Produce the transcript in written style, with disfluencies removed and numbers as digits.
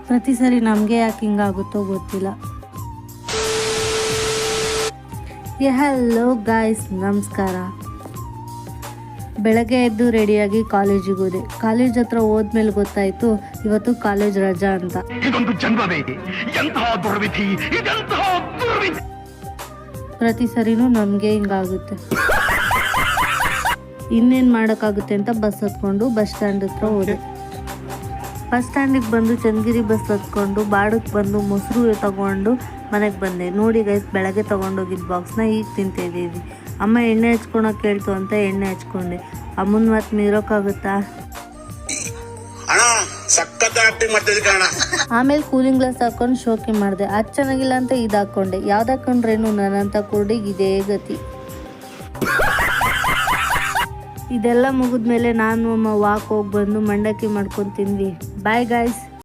ಪ್ರತಿ ಸರಿ ನಮಗೆ ಯಾಕೆ ಹಿಂಗಾಗುತ್ತೋ ಗೊತ್ತಿಲ್ಲ. ಹಲೋ ಗಾಯ್ಸ್, ನಮಸ್ಕಾರ. ಬೆಳಗ್ಗೆ ಎದ್ದು ರೆಡಿಯಾಗಿ ಕಾಲೇಜಿಗೆ ಹೋದೆ. ಕಾಲೇಜ್ ಹತ್ರ ಹೋದ್ಮೇಲೆ ಗೊತ್ತಾಯಿತು ಇವತ್ತು ಕಾಲೇಜ್ ರಜಾ ಅಂತ. ಪ್ರತಿ ಸರಿನೂ ನಮಗೆ ಹಿಂಗಾಗುತ್ತೆ. ಇನ್ನೇನು ಮಾಡೋಕ್ಕಾಗುತ್ತೆ ಅಂತ ಬಸ್ ಹತ್ಕೊಂಡು ಬಸ್ ಸ್ಟ್ಯಾಂಡ್ ಹತ್ರ ಹೋದೆ. ಬಸ್ ಸ್ಟ್ಯಾಂಡಿಗೆ ಬಂದು ಚನ್ನಗಿರಿ ಬಸ್ ಹತ್ಕೊಂಡು ಬಾಡಕ್ಕೆ ಬಂದು ಮೊಸರು ತಗೊಂಡು ಮನೆಗೆ ಬಂದೆ. ನೋಡಿ ಗೈಸ್, ಬೆಳಗ್ಗೆ ತೊಗೊಂಡೋಗಿದ್ದ ಬಾಕ್ಸ್ನ ಈಗ ತಿಂತಿದ್ದೀವಿ. ಅಮ್ಮ ಎಣ್ಣೆ ಹಚ್ಕೊಳಕ್ಕೆ ಕೇಳ್ತು ಅಂತ ಎಣ್ಣೆ ಹಚ್ಕೊಂಡೆ. ಅಮ್ಮನ ಮಾತು ಮೀರೋಕ್ಕಾಗುತ್ತಾ? ಆಮೇಲೆ ಕೂಲಿಂಗ್ ಗ್ಲಾಸ್ ಹಾಕೊಂಡು ಶೋಕಿ ಮಾಡಿದೆ. ಅದು ಚೆನ್ನಾಗಿಲ್ಲ ಅಂತ ಇದು ಹಾಕ್ಕೊಂಡೆ. ಯಾವ್ದು ಹಾಕೊಂಡ್ರೇನು ನನ್ನಂತ ಕುರುಡಿಗೆ ಇದೇ ಗತಿ. ಇದೆಲ್ಲ ಮುಗಿದ್ಮೇಲೆ ನಾನು ಅಮ್ಮ ವಾಕ್ ಹೋಗಿ ಬಂದು ಮಂಡಕ್ಕಿ ಮಾಡ್ಕೊಂಡು ತಿಂದ್ವಿ. Bye guys.